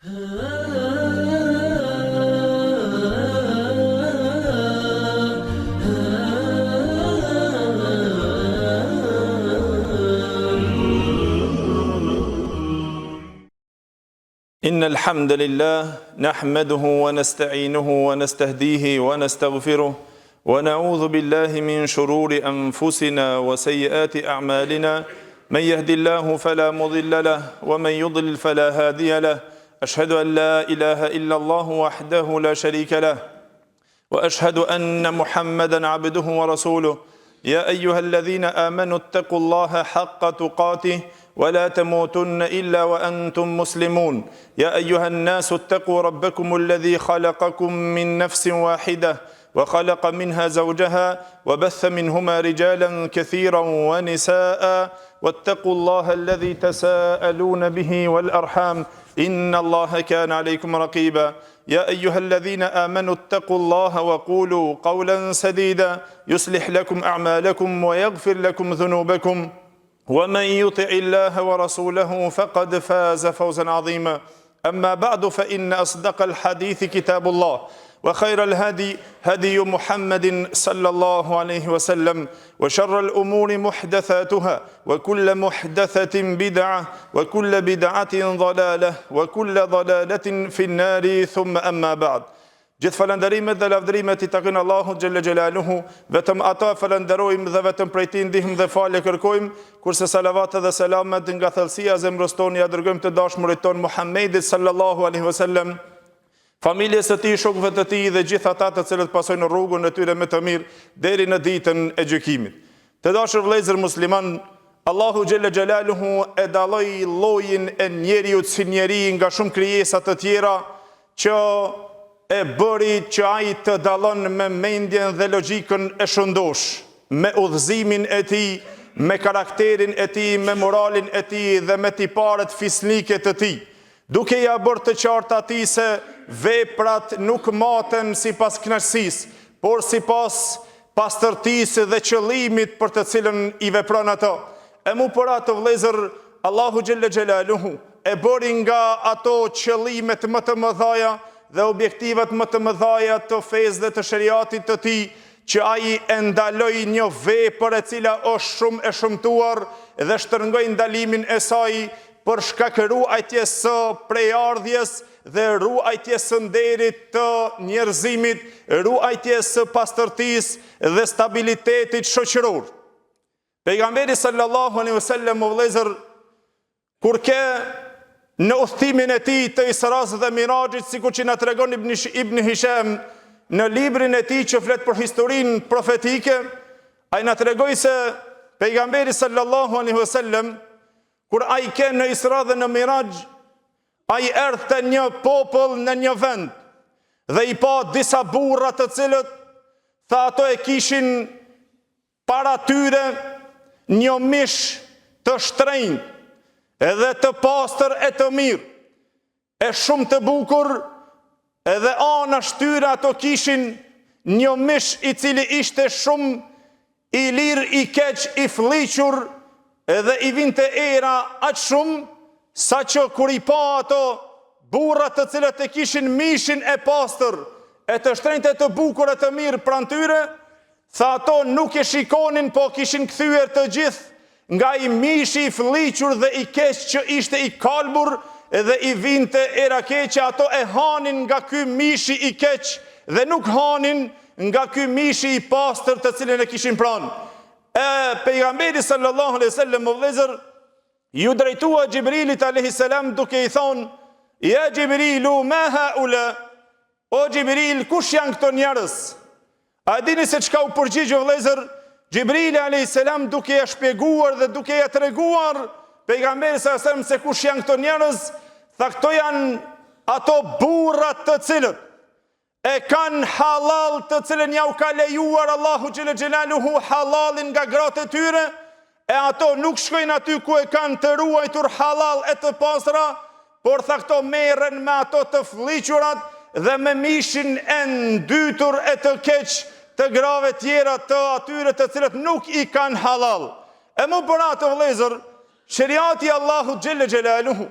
إن الحمد لله نحمده ونستعينه ونستهديه ونستغفره ونعوذ بالله من شرور أنفسنا وسيئات أعمالنا من يهد الله فلا مضل له ومن يضلل فلا هادي له أشهد أن لا إله إلا الله وحده لا شريك له وأشهد أن محمدا عبده ورسوله يا أيها الذين آمنوا اتقوا الله حق تقاته ولا تموتن إلا وأنتم مسلمون يا أيها الناس اتقوا ربكم الذي خلقكم من نفس واحدة وخلق منها زوجها وبث منهما رجالا كثيرا ونساء واتقوا الله الذي تساءلون به والأرحام إن الله كان عليكم رقيبا يا أيها الذين آمنوا اتقوا الله وقولوا قولا سديدا يصلح لكم أعمالكم ويغفر لكم ذنوبكم ومن يطع الله ورسوله فقد فاز فوزا عظيما أما بعد فإن أصدق الحديث كتاب الله وخير الهدي هدي محمد صلى الله عليه وسلم وشر الأمور محدثاتها وكل محدثة بدعة وكل بدعة ضلالة وكل ضلالة في النار ثم أما بعد Gjithë falënderimet dhe lavdërimet I takojnë Allahut xhelle xhelaluhu, vetëm ata falënderojmë dhe vetëm prej Tij ndihmë dhe falje kërkojmë, kurse salavatet dhe selamet nga thellësia e zemrës tonë ja dërgojmë të dashurit ton Muhammedit sallallahu alaihi wasallam, familjes së Tij, shokëve të Tij dhe gjithë ata të cilët pasojnë rrugën e tyre me të mirë deri në ditën e gjykimit. Të dashur vëllezër musliman, Allahu xhelle xhelaluhu e dalloi llojin e njeriut si njeri nga shumë krijesa të tjera që e bëri që ai të dallon me mendjen dhe logjikën e shëndosh, me udhëzimin e tij, me karakterin e tij, me moralin e tij dhe me tiparet fisnike të tij, duke ja bërë të qartë atij se veprat nuk maten sipas kënaqësisë, por sipas pastërtisë dhe qëllimit për të cilën I vepron ato. E mu për ato vëllezër, Allahu xhelle xhelaluhu e bëri nga ato qëllimet më të mëdha dhe objektivat më të mëdha të fesë dhe të shariatit të Tij, që ai e ndaloi një vepër e cila është shumë e shëmtuar dhe shtrëngoi ndalimin e saj për shkak ruajtjes së prejardhjes dhe ruajtjes së nderit të njerëzimit, ruajtjes së pastërtisë dhe stabilitetit shoqëror. Pejgamberi sallallahu alaihi wasallam, vëllezër, kur ke në udhëtimin e tij të Isras dhe Mirajit, sikur që na tregon Ibn Hisham në librin e tij që flet për historinë profetike, ai na tregoi se pejgamberi sallallahu alaihi wasallam, kur ai ke në Isra dhe në Miraj, ai erdhte një popull në një vend dhe I pa disa burra të cilët tha ato e kishin para tyre një mish të shtrenjtë edhe të pastër e të mirë, e shumë të bukur, edhe ana shtyre ato kishin një mish I cili ishte shumë I lirë, I keq, I fliqur, edhe I vinte era aq shumë, sa që kur I pa ato burrat të cilët e kishin mishin e pastër, e të shtrenjtë e të bukur e të mirë pranë tyre, tha ato nuk e shikonin, po kishin kthyer të gjithë nga I mishi I fliqur dhe I keq që ishte I kalbur, dhe I vinte era keqe, ato e hanin nga ky mishi I keq dhe nuk hanin nga ky mishi I pastër të cilin e kishin pranë. Pejgamberi sallallahu alaihi wasallam, vëllezër, ju drejtua Gjibrilit alayhi salam duke I thonë: "Ja Gjibrilu, ma haula?" O Gjibril, kush janë këto njerëz? A dini se çka u përgjigj vëllezër Gjibrili alayhis salam duke ja shpjeguar dhe duke ja treguar pejgamberit sallallahu alaihi wasallam se kush janë këto njerëz? Tha, këto janë ato burrat të cilët e kanë halal, të cilën ja u ka lejuar Allahu xhelle xhelaluhu halalin nga gratë e tyre, e ato nuk shkojnë aty ku e kanë të ruajtur halal e të pastra, por tha këto merren me ato të fliqurat dhe me mishin e ndytur e të keq të grave tjera të atyre të cilët nuk I kanë halal. E mu për atë vëllezër, shariati Allahu xhelle xhelaluhu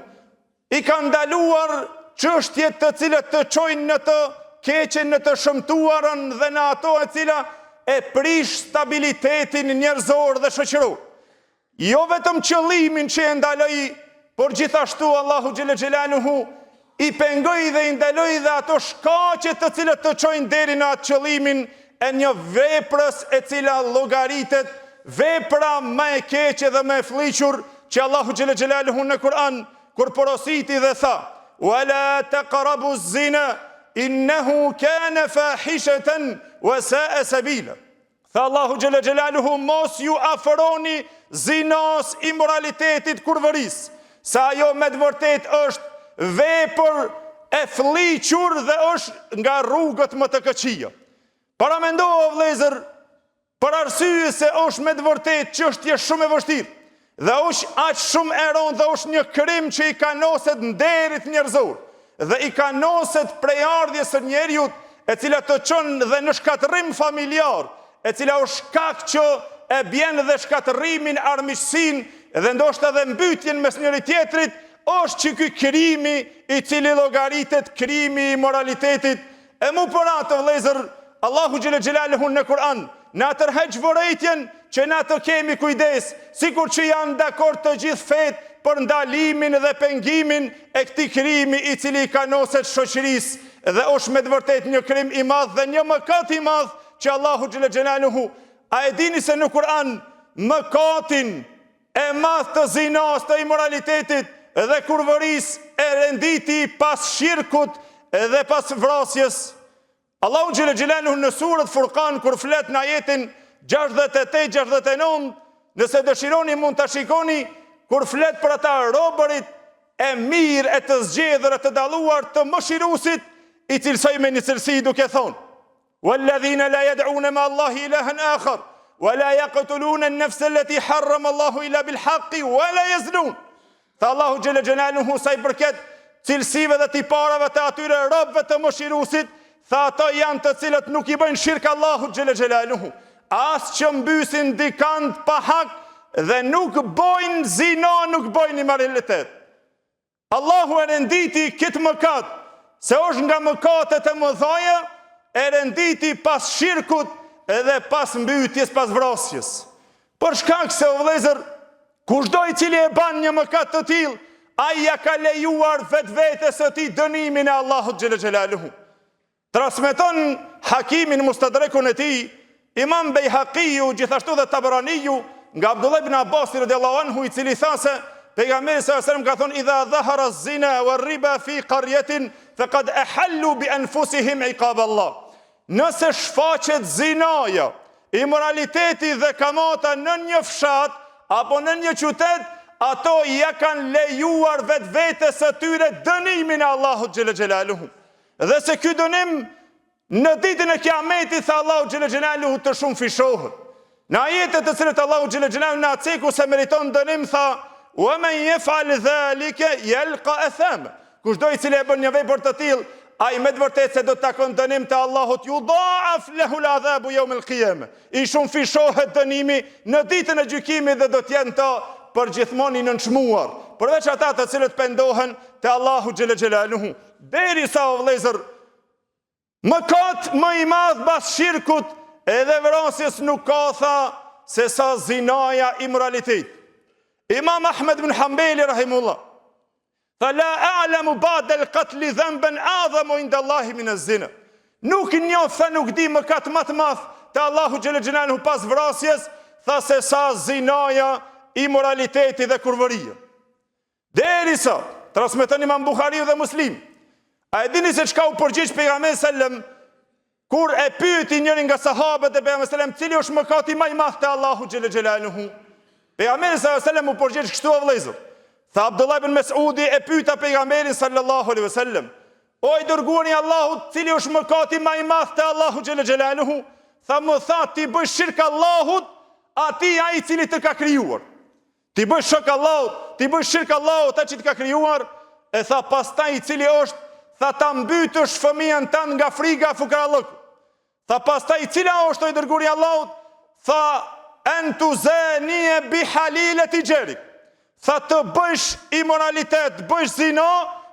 I ka ndaluar çështje të cilat të çojnë në të keqen, në të shëmtuarën dhe në ato e cila e prish stabilitetin njerëzor dhe shoqëror. Jo vetëm qëllimin që e ndaloi, por gjithashtu Allahu xhelle xhelaluhu i pengoi dhe i ndaloi dhe ato shkaqe të cilat të çojnë deri në atë qëllimin e një veprës e cila llogaritet vepra më e keqe dhe më e fllihur që Allahu xhelle xhelaluhu në Kur'an kur porositi dhe tha: "Wala taqrabu zina innahu kana fahishatan wa sa'a sabila." Tha Allahu xhelle xhelaluhu, mos ju afroni zinos, imoralitetit, kurvërisë, sa ajo me të vërtet është vepër e fllihur dhe është nga rrugët më të këqija. Para mendohu vëllezër, për arsye se është me të vërtet çështje shumë e vështirë dhe është aq shumë e rëndë dhe është një krim që i kanoset nderit njerëzor dhe i kanoset prej ardhjes së njeriut, e cila të çon dhe në shkatërrim familjar, e cila është shkak që e bjen dhe shkatërimin, armiqësinë dhe ndoshta dhe mbytjen mes njëri tjetrit, është që ky krimi i cili llogaritet krimi i moralitetit. E mu për atë vëllezër, Allahu xhelle xhelaluhu në Kur'an na tërheq vërejtjen që na të kemi kujdes, sikur që janë dakord të gjithë fet për ndalimin dhe pengimin e këtij krimi i cili i kanoset shoqërisë dhe është me të vërtetë një krim i madh dhe një mëkat i madh që Allahu xhelle xhelaluhu. A e dini se në Kur'an mëkatin e madh të zinas, të imoralitetit dhe kurvërisë e renditi pas shirkut dhe pas vrasjes? Allahu xhelle xhelaluhu në surën Furqan kur flet në ajetin 68-69, nëse dëshironi mund ta shikoni, kur flet për ata robërit e mirë, e të zgjedhur, e të dalluar të mëshiruesit, i cilësoj me një cilësi duke thonë: "Walladhina la yad'una ma Allahi ilahan akhar, wa la yaqtuluna an-nafsa allati harrama Allahu illa bil haqqi wa la yaznun." Tha Allahu xhelle xhelaluhu sa i përket cilësive dhe tiparave të atyre robëve të mëshiruesit, tha ato janë të cilët nuk i bëjnë shirk Allahut xhelle xhelaluhu, as që mbysin dikant pa hak dhe nuk bojnë zina, nuk bojnë imoralitet. Allahu e renditi këtë mëkat se është nga mëkatet e mëdha, e renditi pas shirkut edhe pas mbytjes, pas vrasjes. Për shkak se o vëllezër, kushdo i cili e ban një mëkat të tillë, ai ja ka lejuar vetvetes së tij dënimin e Allahut xhelle xhelaluhu. Transmeton Hakimin Mustadrekun e tij Imam Bejhaqiu, gjithashtu dhe Tabaraniu, nga Abdullah ibn Abbas radhiyallahu anhu, i cili tha se pejgamberi sallallahu alajhi wasallam ka thonë: "Idha dhahara az-zina war-riba fi qaryatin faqad ahallu bi anfusihim iqab Allah." Nëse shfaqet zinaja, imoraliteti dhe kamata në një fshat apo në një qytet, ato ja kanë lejuar vetvetes së tyre dënimin e Allahut xhelle xhelaluhu. Dhe se ky dënim në ditën e Kiametit, tha Allahu xhelle xhelaluhu, të shumë fishohet. Në ajetet të cilët Allahu xhelle xhelaluhu na ceku se meriton dënim, tha: "Wa man yaf'al dhalika yalqa athama." Kushdo i cili e bën një vepër të tillë, ai me të vërtetë se do të takon dënim te Allahut, yudha'af lahu al-'adhabu yawm al-qiyamah. I shumë fishohet dënimi në ditën e gjykimit dhe do të jenë ta përgjithmoni nënçmuar, përveç ata të cilët pendohen te Allahu xhelle xhelaluhu. Derisa o vëllezër, mëkat më i madh pas shirkut edhe vrasjes nuk ka, tha, se sa zinaja, imoralitet. Imam Ahmed ibn Hanbali rahimullah tha: "La a'lamu ba'da al-qatl dhanban a'zamu inda Allahi min az-zina." Nuk njoh, tha, nuk di mëkat më të madh te Allahu xhelle xhelaluhu pas vrasjes, tha, se sa zinaja, imoraliteti dhe kurvëria. Derisa transmeton Imam Buhariu dhe Muslim. A e dini se çka u përgjigj pejgamberi sallam kur e pyeti njërin nga sahabët e pejgamberit sallam cili është mëkati më i madh te Allahu xhelle xhelaluhu? Pejgamberi sallam u përgjigj kështu o vëllezër. Tha Abdullah ibn Mesudi e pyeta pejgamberin sallallahu alaihi wasallam: "O i dërguari i Allahut, cili është mëkati më i madh te Allahu xhelle xhelaluhu?" Tha: "Më tha ti bësh shirk Allahut, atij ai i cili të ka krijuar. Ti bësh shok Allahut, ti bësh shirk Allahut atë që të ka krijuar." E tha pastaj i cili është, tha, ta mbytësh fëmijën tanë nga friga fukarallëk. Tha pastaj i cila është o i dërguari i Allahut? Tha: "Entuzanie bi halilati jerik." Tha të bësh imoralitet, bësh zina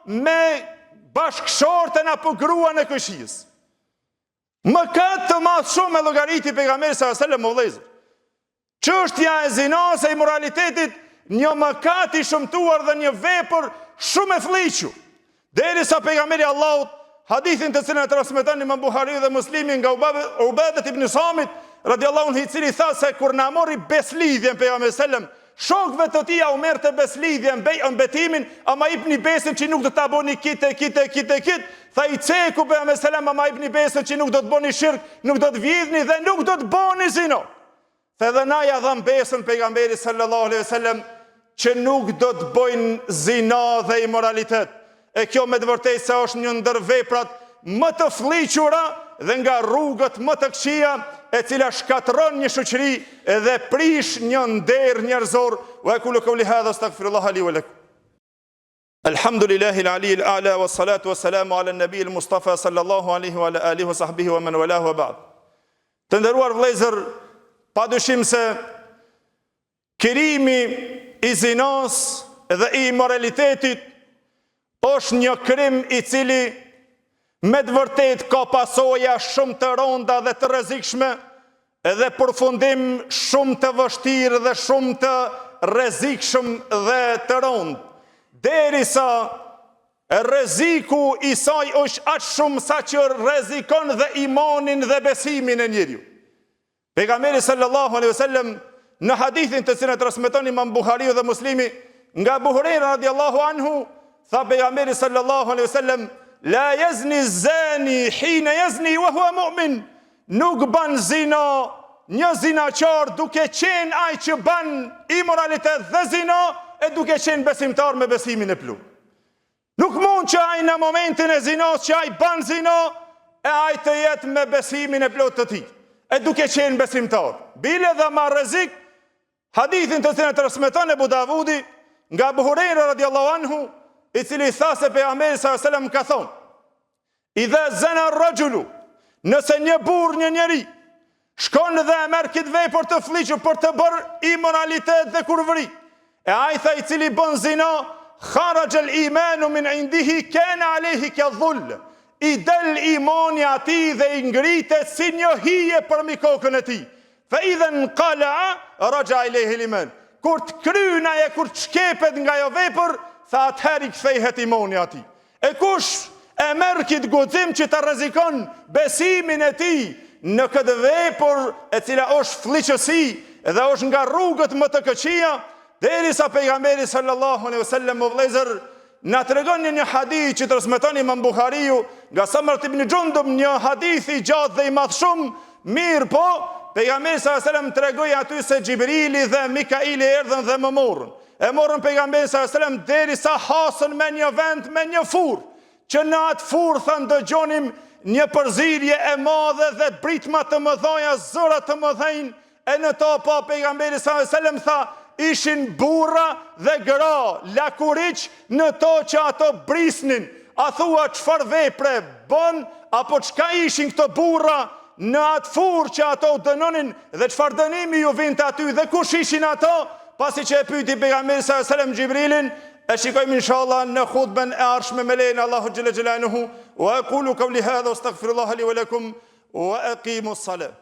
me bashkëshorten apo gruan e këshijës. Mëkat të madh shumë e llogariti pejgamberi sallallahu alajhi wasallam, o vëllezër. Çështja e zinës e imoralitetit, një mëkat i shëmtuar dhe një vepër shumë e fllihur. Derisa pejgamberi Allahut, hadithin të cilën e transmeton Imam Buhariu dhe Muslimi nga Ubadet ibn Samit radiallahu anhu, i cili tha se kur na mori beslidhjen pejgamberi sallallahu alajhi wasallam, shokëve të tij u merrte beslidhjen, betimin, ama ibni besën që nuk do ta bëni kit. Tha i ceku pejgamberi sallallahu alajhi wasallam, ama ibni besën që nuk do të bëni shirk, nuk do të vjedhni dhe nuk do të bëni zinë. Edhe na ja dham besën pejgamberit sallallahu alaihi wasallam që nuk do të bëjnë zina dhe imoralitet. E kjo me të vërtetë se është një ndër veprat më të fllihura dhe nga rrugët më të këqija, e cila shkatërron një shoqëri dhe prish një nder njerëzor. Wa aqulu qawli hadha astaghfirullah li wa lakum. Alhamdulillahi al-ali al-a'la wa salatu wa salamu ala an-nabi al-Mustafa sallallahu alaihi wa alihi wa sahbihi wa man walahu wa ba'd. Të nderuar vëllezër, padyshim se kërimi i zinos dhe i imoralitetit është një krim i cili me të vërtet ka pasoja shumë të rënda dhe të rrezikshme, edhe përfundim shumë të vështirë dhe shumë të rrezikshëm dhe të rëndë. Derisa rreziku i saj është aq shumë sa që rrezikon dhe imanin dhe besimin e njeriu. Pejgamberi sallallahu alaihi wasallam në hadithin të cilin e transmeton Imam Buhariu dhe Muslimi nga Abu Huraira radiallahu anhu, tha pejgamberi sallallahu alaihi wasallam: la yazni zani hina yazni wa huwa mu'min. Nuk ban zina një zinaqar duke qenë ai që ban imoralitet dhe zina, e duke qenë besimtar me besimin e plot. Nuk mund që ai në momentin e zinos që ai ban zina, e ai të jetë me besimin e plot të tij, e duke qenë besimtar. Bile dhe ma rrezik, hadithin të cilin e transmeton Abu Davudi nga Abu Huraira radiallahu anhu, i cili tha se pejgamberi sallallahu alajhi wasallam ka thonë: idha zana ar-rajulu, nëse një burr, një njeri, shkon dhe e merr këtë vepër të fllihur për të bërë imoralitet dhe kurvëri, e ai tha i cili bën zina, kharaja al-imanu min indihi kana alayhi kadhull, i del imani atij dhe i ngritet si një hije për mi kokën e tij. Fa idhan qala raja ilayhi al-iman, kur të kryna e kur të shkepet nga jo vepër, tha atëherë i kthehet imani atij. E kush e merr këtë guxim që të rrezikon besimin e tij në këtë vepër e cila është fllihësi dhe është nga rrugët më të këqija, derisa pejgamberi sallallahu alaihi wasallam, o vëllezër, na tregon një hadith që transmeton Imam Buhariu nga Samrat ibn Jundub, një hadith i gjatë dhe i madh shumë, mirë po, pejgamberi sallallahu alaihi wasallam tregoi aty se Xhibrili dhe Mikaili erdhën dhe më morën. E morën pejgamberin sallallahu alaihi wasallam derisa hasën me një vend me një furrë, që në atë furrë thanë dëgjonim një përzirje e madhe dhe britma të mëdha, zëra të mëdhenj, e në to pa pejgamberi sallallahu alaihi wasallam tha: ishin burra dhe gra, lakuriq në to që ato brisnin. A thua çfarë vepre bën, apo çka ishin këto burra në atë furrë që ato dënonin, dhe çfarë dënimi ju vinte aty dhe kush ishin ato? Pasi që e pyeti pejgamberi sallallahu alaihi wasallam Xhibrilin, e shikojmë inshallah në khutben e ardhshme me lejen Allahu xhalla xhelaluhu. Wa aqulu qawli hadha astaghfirullaha li wa lakum wa aqimus salat.